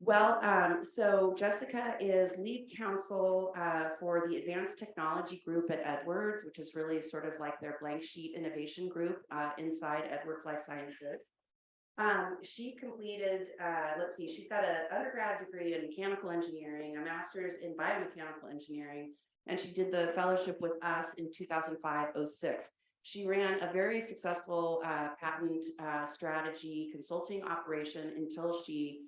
So Jessica is lead counsel for the Advanced Technology Group at Edwards, which is really sort of like their blank sheet innovation group inside Edwards Life Sciences. She completed, let's see, she's got an undergrad degree in mechanical engineering, a master's in biomechanical engineering, and she did the fellowship with us in 2005-06. She ran a very successful patent strategy consulting operation until she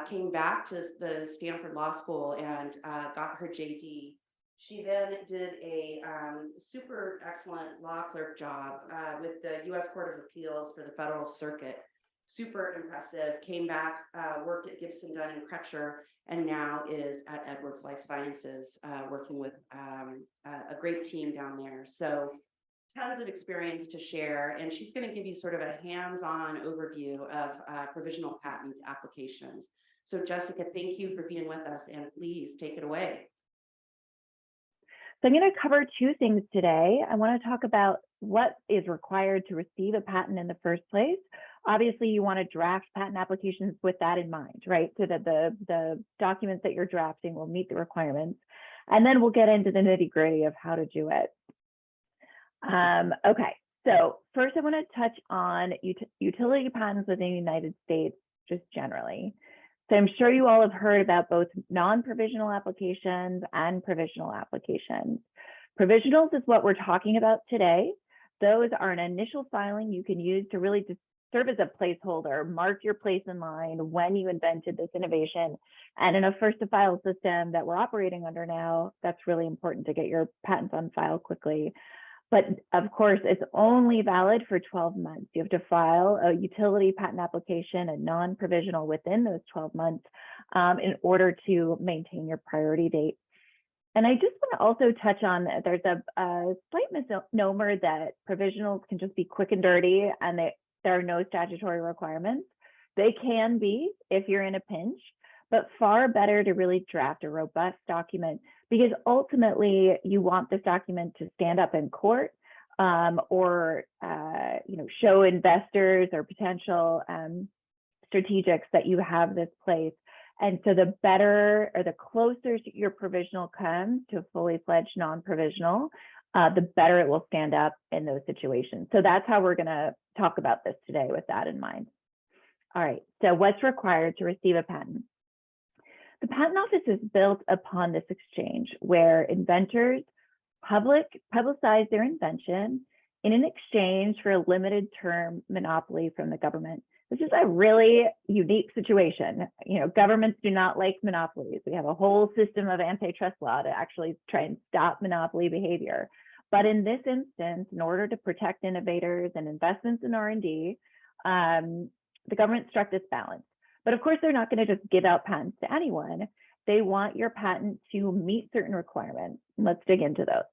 came back to the Stanford Law School and got her JD. She then did a super excellent law clerk job with the U.S. Court of Appeals for the Federal Circuit. Super impressive. Came back, worked at Gibson, Dunn and Crutcher, and now is at Edwards Life Sciences, working with a great team down there. So tons of experience to share, and she's going to give you sort of a hands-on overview of provisional patent applications. So Jessica, thank you for being with us, and please take it away. So I'm going to cover two things today. I want to talk about what is required to receive a patent in the first place. Obviously, you want to draft patent applications with that in mind, right? So that the documents that you're drafting will meet the requirements. And then we'll get into the nitty-gritty of how to do it. Okay, so first I want to touch on utility patents within the United States, just generally. So I'm sure you all have heard about both non-provisional applications and provisional applications. Provisionals is what we're talking about today. Those are an initial filing you can use to really just serve as a placeholder, mark your place in line when you invented this innovation. And in a first to file system that we're operating under now, that's really important to get your patents on file quickly. But of course, it's only valid for 12 months. You have to file a utility patent application, a non-provisional within those 12 months in order to maintain your priority date. And I just want to also touch on that there's a slight misnomer that provisionals can just be quick and dirty and there are no statutory requirements. They can be if you're in a pinch, but far better to really draft a robust document, because ultimately you want this document to stand up in court or show investors or potential strategics that you have this place. And so the better or the closer your provisional comes to a fully fledged non-provisional, the better it will stand up in those situations. So that's how we're going to talk about this today with that in mind. All right, so what's required to receive a patent? The Patent Office is built upon this exchange where inventors publicize their invention in an exchange for a limited term monopoly from the government. This is a really unique situation. Governments do not like monopolies. We have a whole system of antitrust law to actually try and stop monopoly behavior. But in this instance, in order to protect innovators and investments in R&D, the government struck this balance. But of course, they're not going to just give out patents to anyone. They want your patent to meet certain requirements. Let's dig into those.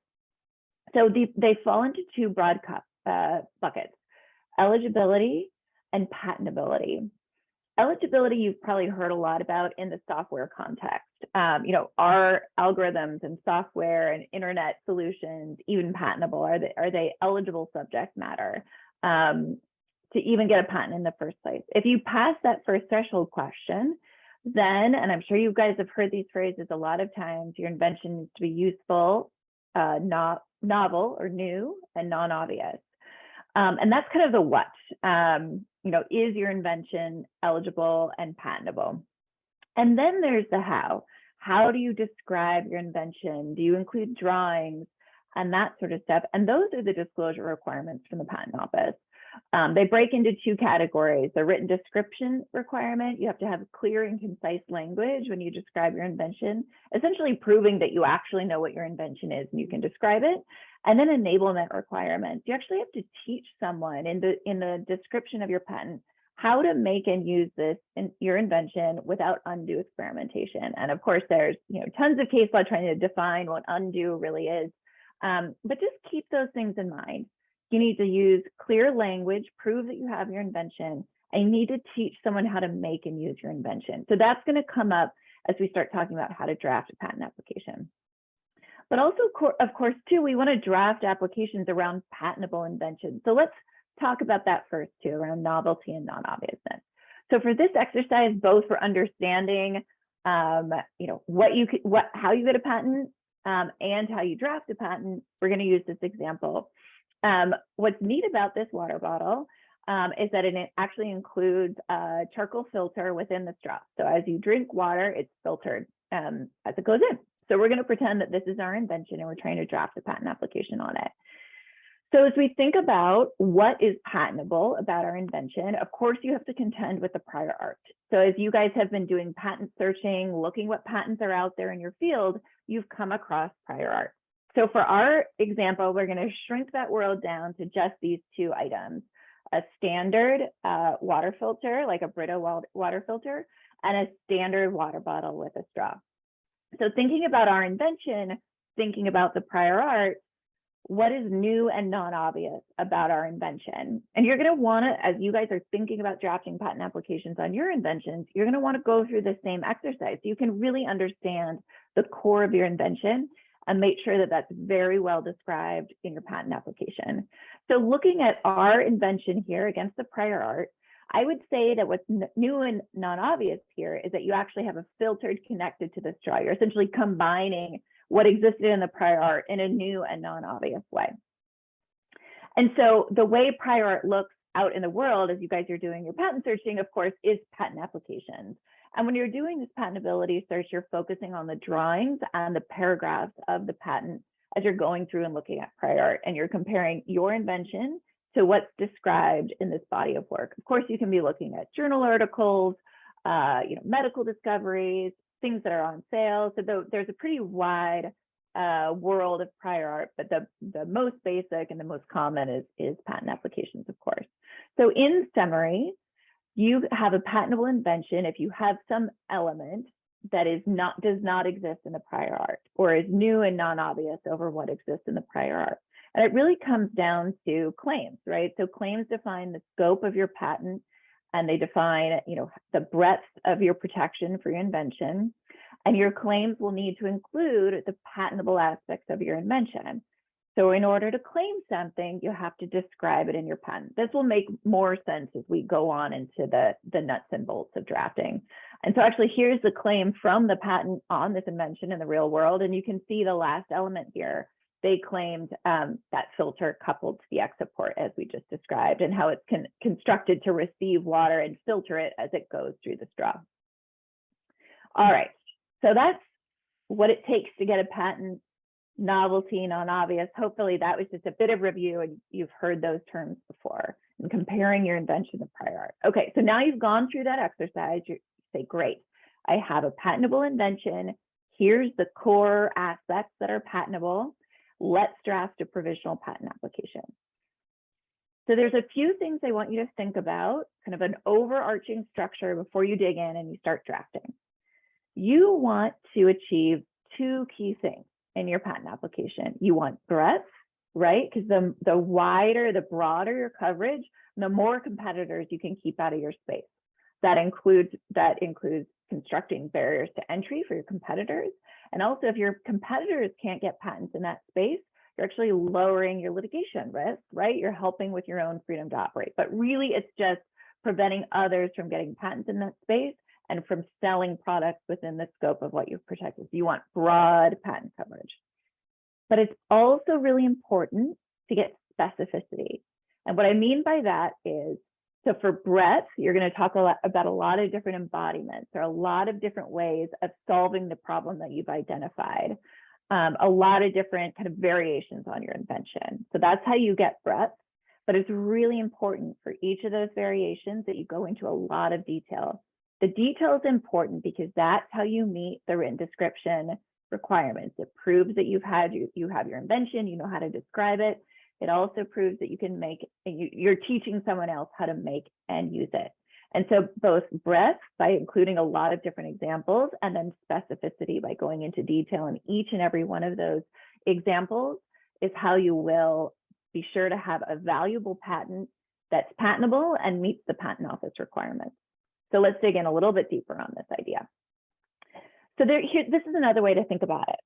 So they fall into two broad buckets: eligibility and patentability. Eligibility, you've probably heard a lot about in the software context. Are algorithms and software and internet solutions even patentable? Are they eligible subject matter to even get a patent in the first place? If you pass that first threshold question, then, and I'm sure you guys have heard these phrases a lot of times, your invention needs to be useful, novel or new, and non-obvious. And that's kind of the what. Is your invention eligible and patentable? And then there's the how. How do you describe your invention? Do you include drawings and that sort of stuff? And those are the disclosure requirements from the Patent Office. They break into two categories. The written description requirement, you have to have clear and concise language when you describe your invention, essentially proving that you actually know what your invention is and you can describe it. And then enablement requirements. You actually have to teach someone in the description of your patent how to make and use your invention without undue experimentation. And of course, there's tons of case law trying to define what undue really is. But just keep those things in mind. You need to use clear language, prove that you have your invention, and you need to teach someone how to make and use your invention. So that's going to come up as we start talking about how to draft a patent application. But also, of course, too, we want to draft applications around patentable inventions. So let's talk about that first, too, around novelty and non-obviousness. So for this exercise, both for understanding, how you get a patent and how you draft a patent, we're going to use this example. What's neat about this water bottle is that it actually includes a charcoal filter within the straw. So as you drink water, it's filtered as it goes in. So we're going to pretend that this is our invention and we're trying to draft a patent application on it. So as we think about what is patentable about our invention, of course, you have to contend with the prior art. So as you guys have been doing patent searching, looking what patents are out there in your field, you've come across prior art. So for our example, we're going to shrink that world down to just these two items: a standard water filter, like a Brita water filter, and a standard water bottle with a straw. So thinking about our invention, thinking about the prior art, what is new and non-obvious about our invention? And you're going to want to, as you guys are thinking about drafting patent applications on your inventions, you're going to want to go through the same exercise so you can really understand the core of your invention and make sure that that's very well described in your patent application. So looking at our invention here against the prior art, I would say that what's new and non-obvious here is that you actually have a filtered connected to the straw. You're essentially combining what existed in the prior art in a new and non-obvious way. And so the way prior art looks out in the world as you guys are doing your patent searching, of course, is patent applications. And when you're doing this patentability search, you're focusing on the drawings and the paragraphs of the patent as you're going through and looking at prior art, and you're comparing your invention to what's described in this body of work. Of course, you can be looking at journal articles, medical discoveries, things that are on sale. So there's a pretty wide world of prior art, but the most basic and the most common is patent applications, of course. So in summary, you have a patentable invention if you have some element that does not exist in the prior art or is new and non-obvious over what exists in the prior art. And it really comes down to claims, right? So claims define the scope of your patent, and they define, the breadth of your protection for your invention. And your claims will need to include the patentable aspects of your invention. So in order to claim something, you have to describe it in your patent. This will make more sense as we go on into the nuts and bolts of drafting. And so actually, here's the claim from the patent on this invention in the real world. And you can see the last element here. They claimed that filter coupled to the exit port, as we just described, and how it's constructed to receive water and filter it as it goes through the straw. All right, so that's what it takes to get a patent. Novelty, non-obvious. Hopefully that was just a bit of review and you've heard those terms before and comparing your invention to prior art. Okay, so now you've gone through that exercise, you say, great, I have a patentable invention. Here's the core aspects that are patentable. Let's draft a provisional patent application. So there's a few things I want you to think about, kind of an overarching structure before you dig in and you start drafting. You want to achieve two key things in your patent application. You want breadth, right? Because the wider, the broader your coverage, the more competitors you can keep out of your space. That includes constructing barriers to entry for your competitors. And also, if your competitors can't get patents in that space, you're actually lowering your litigation risk, right? You're helping with your own freedom to operate. But really, it's just preventing others from getting patents in that space and from selling products within the scope of what you've protected. So you want broad patent coverage. But it's also really important to get specificity. And what I mean by that is, so for breadth, you're going to talk about a lot of different embodiments or a lot of different ways of solving the problem that you've identified, a lot of different kind of variations on your invention. So that's how you get breadth. But it's really important for each of those variations that you go into a lot of detail. The detail is important because that's how you meet the written description requirements. It proves that you have your invention, you know how to describe it. It also proves that you can make, you're teaching someone else how to make and use it. And so both breadth by including a lot of different examples, and then specificity by going into detail in each and every one of those examples is how you will be sure to have a valuable patent that's patentable and meets the Patent Office requirements. So let's dig in a little bit deeper on this idea. So this is another way to think about it.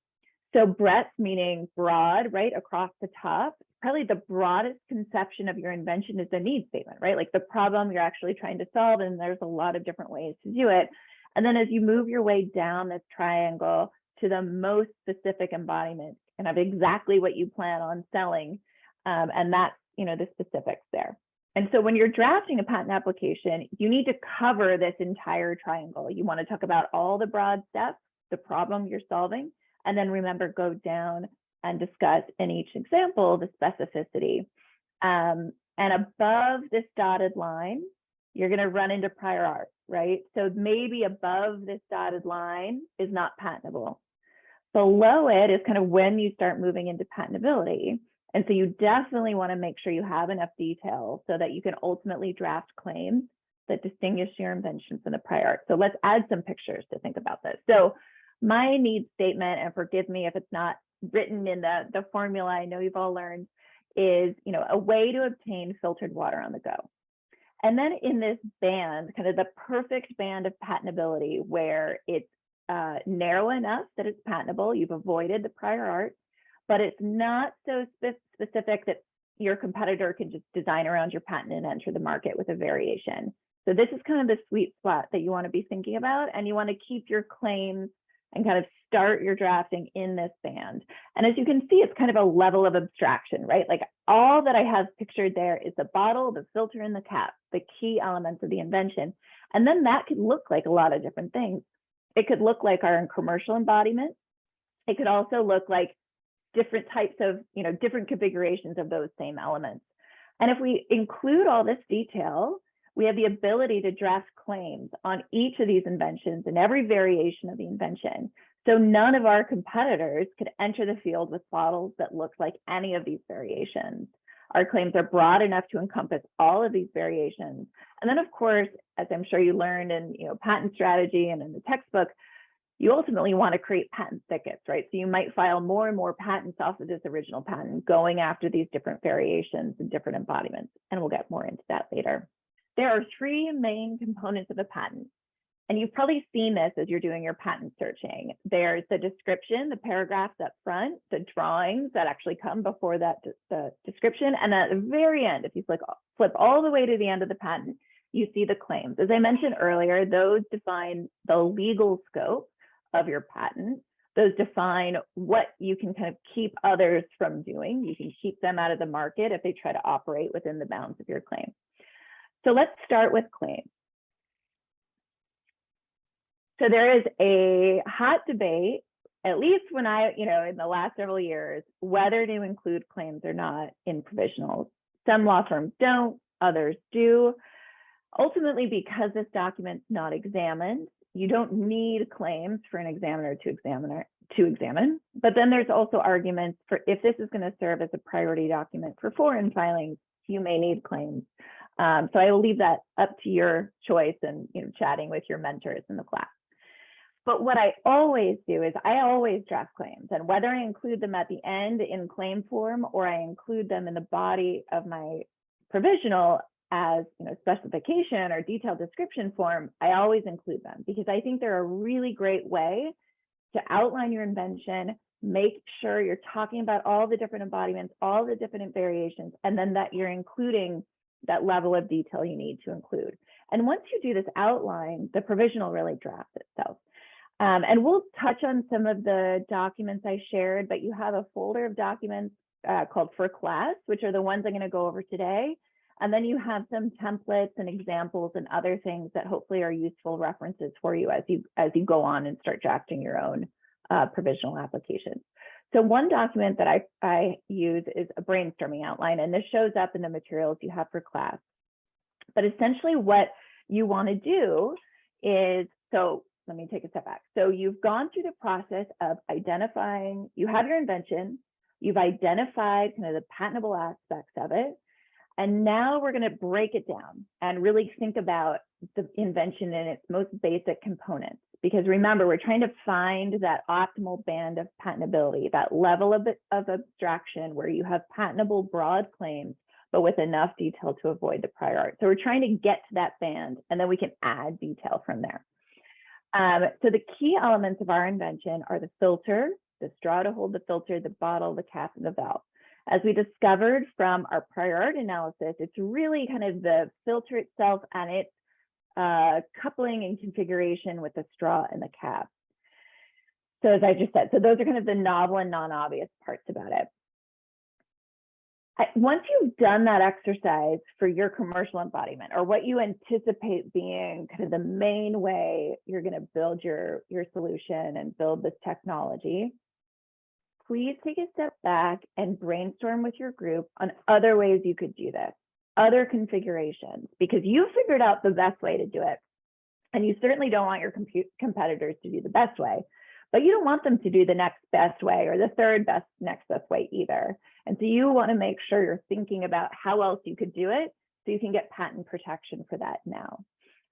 So breadth meaning broad, right, across the top. probably the broadest conception of your invention is the need statement, right? Like the problem you're actually trying to solve, and there's a lot of different ways to do it. And then as you move your way down this triangle to the most specific embodiment, and of exactly what you plan on selling, and that's, the specifics there. And so when you're drafting a patent application, you need to cover this entire triangle. You want to talk about all the broad steps, the problem you're solving, and then remember, go down and discuss in each example the specificity. And above this dotted line, you're going to run into prior art, right? So maybe above this dotted line is not patentable. Below it is kind of when you start moving into patentability. And so you definitely want to make sure you have enough detail so that you can ultimately draft claims that distinguish your invention from the prior art. So let's add some pictures to think about this. So my need statement, and forgive me if it's not written in the formula I know you've all learned, is a way to obtain filtered water on the go. And then in this band, kind of the perfect band of patentability, where it's narrow enough that it's patentable, you've avoided the prior art, but it's not so specific that your competitor can just design around your patent and enter the market with a variation. So this is kind of the sweet spot that you want to be thinking about, and you want to keep your claims and kind of start your drafting in this band. And as you can see, it's kind of a level of abstraction, right? Like all that I have pictured there is the bottle, the filter, and the cap, the key elements of the invention. And then that could look like a lot of different things. It could look like our commercial embodiment. It could also look like different types of, different configurations of those same elements. And if we include all this detail, we have the ability to draft claims on each of these inventions and every variation of the invention. So none of our competitors could enter the field with bottles that look like any of these variations. Our claims are broad enough to encompass all of these variations. And then, of course, as I'm sure you learned in patent strategy and in the textbook, you ultimately want to create patent thickets, right? So you might file more and more patents off of this original patent, going after these different variations and different embodiments. And we'll get more into that later. There are three main components of a patent. And you've probably seen this as you're doing your patent searching. There's the description, the paragraphs up front, the drawings that actually come before that, the description. And at the very end, if you flip all the way to the end of the patent, you see the claims. As I mentioned earlier, those define the legal scope of your patent. Those define what you can kind of keep others from doing. You can keep them out of the market if they try to operate within the bounds of your claim. So let's start with claims. So there is a hot debate, at least when in the last several years, whether to include claims or not in provisionals. Some law firms don't, others do. Ultimately, because this document's not examined, you don't need claims for an examiner to examine. But then there's also arguments for if this is going to serve as a priority document for foreign filings, you may need claims. So I will leave that up to your choice and chatting with your mentors in the class. But what I always do is I always draft claims, and whether I include them at the end in claim form or I include them in the body of my provisional as specification or detailed description form, I always include them because I think they're a really great way to outline your invention, make sure you're talking about all the different embodiments, all the different variations, and then that you're including that level of detail you need to include. And once you do this outline, the provisional really drafts itself. And we'll touch on some of the documents I shared, but you have a folder of documents called For Class, which are the ones I'm going to go over today. And then you have some templates and examples and other things that hopefully are useful references for you as you go on and start drafting your own provisional applications. So one document that I use is a brainstorming outline, and this shows up in the materials you have for class. But essentially what you want to do is, so let me take a step back. So you've gone through the process of identifying, you have your invention, you've identified kind of the patentable aspects of it, and now we're going to break it down and really think about the invention in its most basic components. Because remember, we're trying to find that optimal band of patentability, that level of abstraction where you have patentable broad claims, but with enough detail to avoid the prior art. So we're trying to get to that band, and then we can add detail from there. So the key elements of our invention are the filter, the straw to hold the filter, the bottle, the cap, and the valve. As we discovered from our prior art analysis, it's really kind of the filter itself and its coupling and configuration with the straw and the cap. So as I just said, so those are kind of the novel and non-obvious parts about it. Once you've done that exercise for your commercial embodiment, or what you anticipate being kind of the main way you're going to build your solution and build this technology, please take a step back and brainstorm with your group on other ways you could do this, other configurations, because you figured out the best way to do it. And you certainly don't want your competitors to do the best way, but you don't want them to do the next best way or the third best next best way either. And so you want to make sure you're thinking about how else you could do it so you can get patent protection for that now.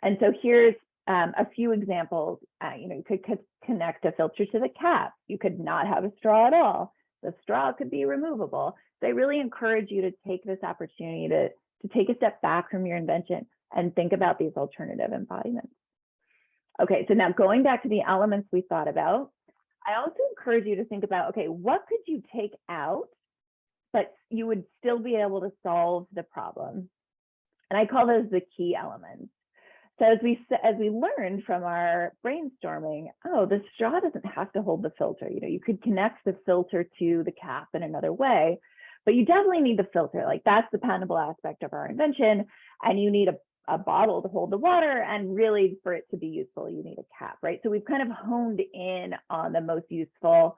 And so here's a few examples. You could connect a filter to the cap. You could not have a straw at all. The straw could be removable. So I really encourage you to take this opportunity to take a step back from your invention and think about these alternative embodiments. Okay, so now going back to the elements we thought about, I also encourage you to think about, okay, what could you take out, but you would still be able to solve the problem? And I call those the key elements. So as we learned from our brainstorming, oh, the straw doesn't have to hold the filter. You could connect the filter to the cap in another way, but you definitely need the filter. Like, that's the patentable aspect of our invention. And you need a bottle to hold the water, and really for it to be useful, you need a cap, right? So we've kind of honed in on the most useful,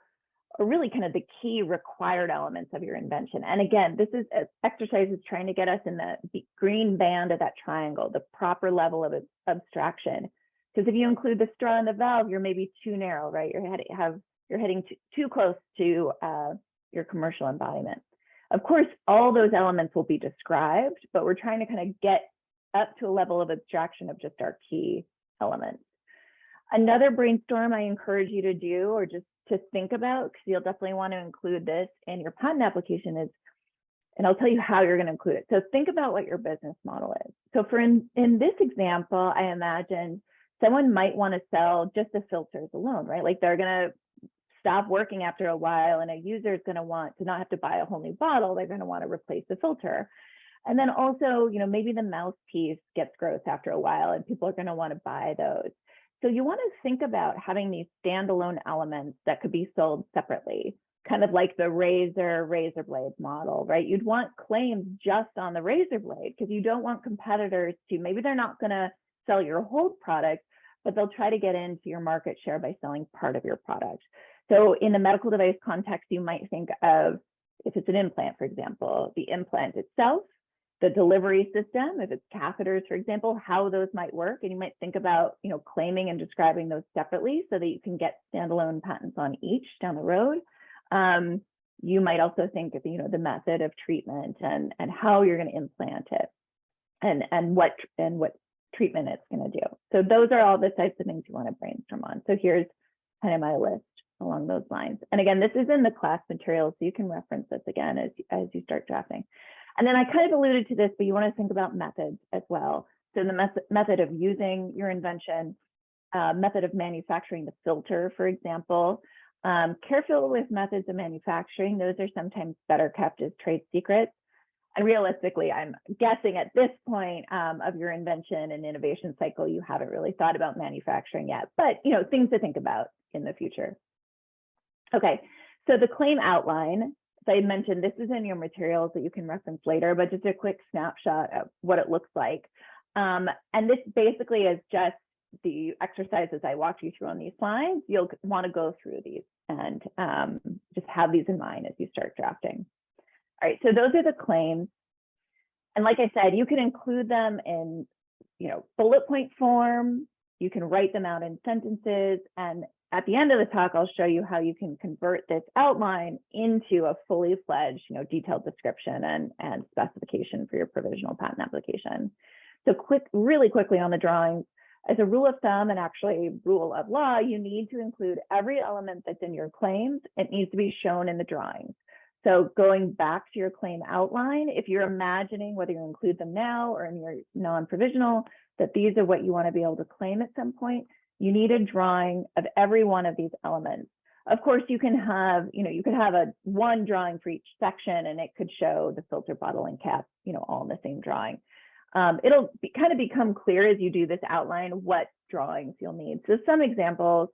or really kind of the key required elements of your invention. And again, this is exercise is trying to get us in the green band of that triangle, the proper level of abstraction. Because if you include the straw and the valve, you're maybe too narrow, right? You're heading too close to your commercial embodiment. Of course, all those elements will be described, but we're trying to kind of get up to a level of abstraction of just our key elements. Another brainstorm I encourage you to do, or just to think about, because you'll definitely want to include this in your patent application, is, and I'll tell you how you're going to include it. So think about what your business model is. So in this example, I imagine someone might want to sell just the filters alone, right? Like, they're going to stop working after a while, and a user is going to want to not have to buy a whole new bottle. They're going to want to replace the filter. And then also, maybe the mouthpiece gets gross after a while, and people are going to want to buy those. So you want to think about having these standalone elements that could be sold separately, kind of like the razor blade model, right? You'd want claims just on the razor blade, because you don't want competitors to, maybe they're not going to sell your whole product, but they'll try to get into your market share by selling part of your product. So in the medical device context, you might think of, if it's an implant, for example, the implant itself, the delivery system, if it's catheters, for example, how those might work. And you might think about, claiming and describing those separately so that you can get standalone patents on each down the road. You might also think of, the method of treatment and how you're going to implant it and what treatment it's going to do. So those are all the types of things you want to brainstorm on. So here's kind of my list along those lines. And again, this is in the class materials, so you can reference this again as you start drafting. And then I kind of alluded to this, but you want to think about methods as well. So the method of using your invention, method of manufacturing the filter, for example. Careful with methods of manufacturing. Those are sometimes better kept as trade secrets. And realistically, I'm guessing at this point of your invention and innovation cycle, you haven't really thought about manufacturing yet, but things to think about in the future. Okay, so the claim outline, as I mentioned, this is in your materials that you can reference later, but just a quick snapshot of what it looks like. And this basically is just the exercises I walked you through on these slides. You'll want to go through these and just have these in mind as you start drafting. All right, so those are the claims. And like I said, you can include them in bullet point form. You can write them out in sentences. And at the end of the talk, I'll show you how you can convert this outline into a fully fledged, detailed description and specification for your provisional patent application. So really quickly on the drawings, as a rule of thumb and actually rule of law, you need to include every element that's in your claims. It needs to be shown in the drawings. So going back to your claim outline, if you're imagining whether you include them now or in your non-provisional, that these are what you want to be able to claim at some point, you need a drawing of every one of these elements. Of course, you can have, you could have one drawing for each section, and it could show the filter bottle and cap, all in the same drawing. It'll kind of become clear as you do this outline what drawings you'll need. So some examples,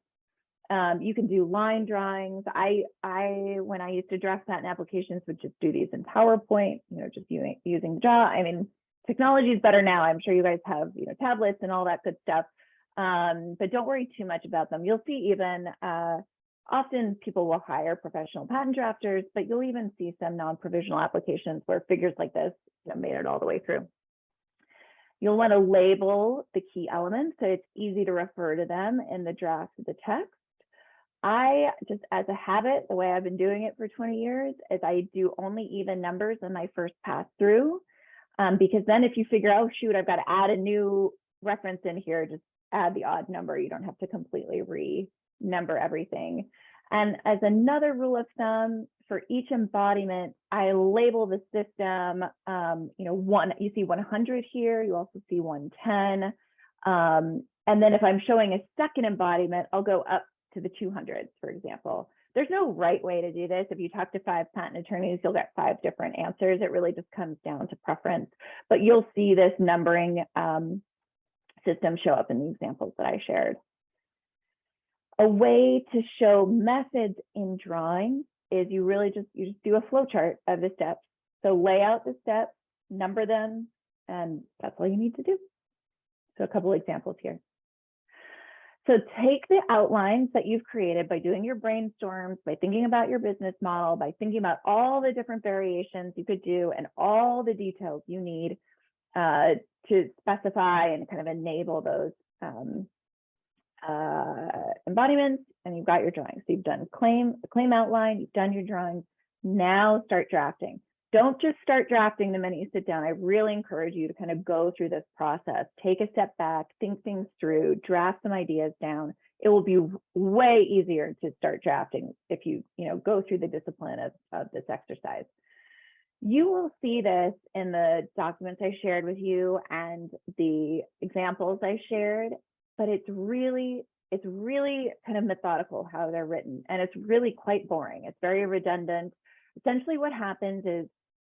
you can do line drawings. When I used to draft patent applications, would just do these in PowerPoint, just using draw. I mean, technology is better now. I'm sure you guys have, tablets and all that good stuff. But don't worry too much about them. You'll see even often people will hire professional patent drafters, but you'll even see some non-provisional applications where figures like this made it all the way through. You'll want to label the key elements so it's easy to refer to them in the draft of the text. I just, as a habit, the way I've been doing it for 20 years is I do only even numbers in my first pass through, because then if you figure, oh shoot, I've got to add a new reference in here, just add the odd number. You don't have to completely renumber everything. And as another rule of thumb, for each embodiment, I label the system, you see 100 here, you also see 110. And then if I'm showing a second embodiment, I'll go up to the 200s, for example. There's no right way to do this. If you talk to 5 patent attorneys, you'll get 5 different answers. It really just comes down to preference, but you'll see this numbering system show up in the examples that I shared. A way to show methods in drawings is you just do a flow chart of the steps. So lay out the steps, number them, and that's all you need to do. So a couple examples here. So take the outlines that you've created by doing your brainstorms, by thinking about your business model, by thinking about all the different variations you could do and all the details you need to specify and kind of enable those embodiments, and you've got your drawings. So you've done the claim outline, you've done your drawings. Now start drafting. Don't just start drafting the minute you sit down. I really encourage you to kind of go through this process, take a step back, think things through, draft some ideas down. It will be way easier to start drafting if you go through the discipline of this exercise. You will see this in the documents I shared with you and the examples I shared, but it's really kind of methodical how they're written, and it's really quite boring. It's very redundant. Essentially what happens is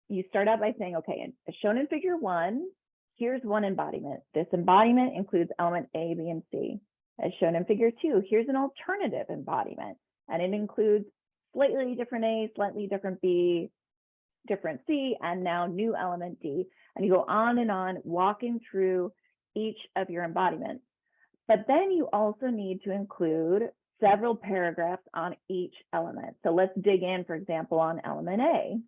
you start out by saying, okay, as shown in figure 1, here's one embodiment. This embodiment includes element A, B, and C. As shown in figure 2, here's an alternative embodiment, and it includes slightly different A, slightly different B, different C, and now new element D. And you go on, walking through each of your embodiments. But then you also need to include several paragraphs on each element. So let's dig in, for example, on element A.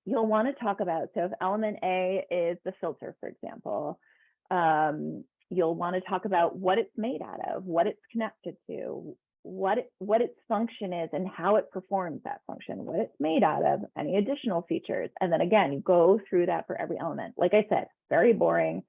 You'll want to talk about, so if element A is the filter, for example, you'll want to talk about what it's made out of, what it's connected to, what its function is and how it performs that function, what it's made out of, any additional features. And then again, you go through that for every element. Like I said, very boring,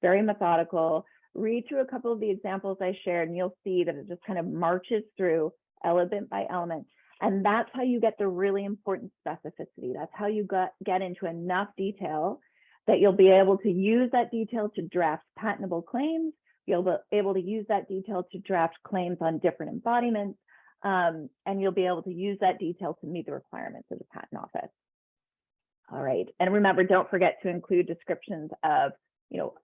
very methodical. Read through a couple of the examples I shared, and you'll see that it just kind of marches through element by element. And that's how you get the really important specificity. That's how you get into enough detail that you'll be able to use that detail to draft patentable claims. You'll be able to use that detail to draft claims on different embodiments, and you'll be able to use that detail to meet the requirements of the patent office. All right, and remember, don't forget to include descriptions of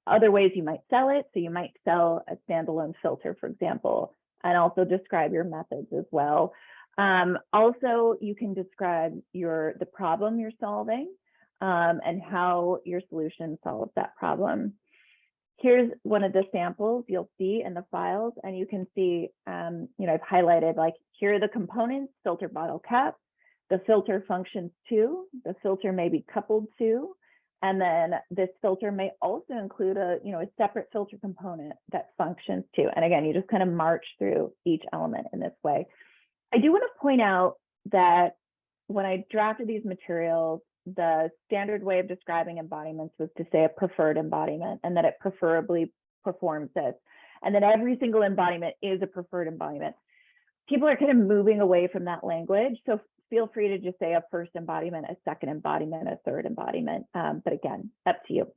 other ways you might sell it. So you might sell a standalone filter, for example, and also describe your methods as well. Also, you can describe the problem you're solving and how your solution solves that problem. Here's one of the samples you'll see in the files, and you can see, I've highlighted, like, here are the components: filter bottle cap, the filter functions to, the filter may be coupled to, and then this filter may also include a separate filter component that functions to. And again, you just kind of march through each element in this way. I do want to point out that when I drafted these materials, the standard way of describing embodiments was to say a preferred embodiment, and that it preferably performs this, and that every single embodiment is a preferred embodiment. People are kind of moving away from that language, so feel free to just say a first embodiment, a second embodiment, a third embodiment, but again, up to you.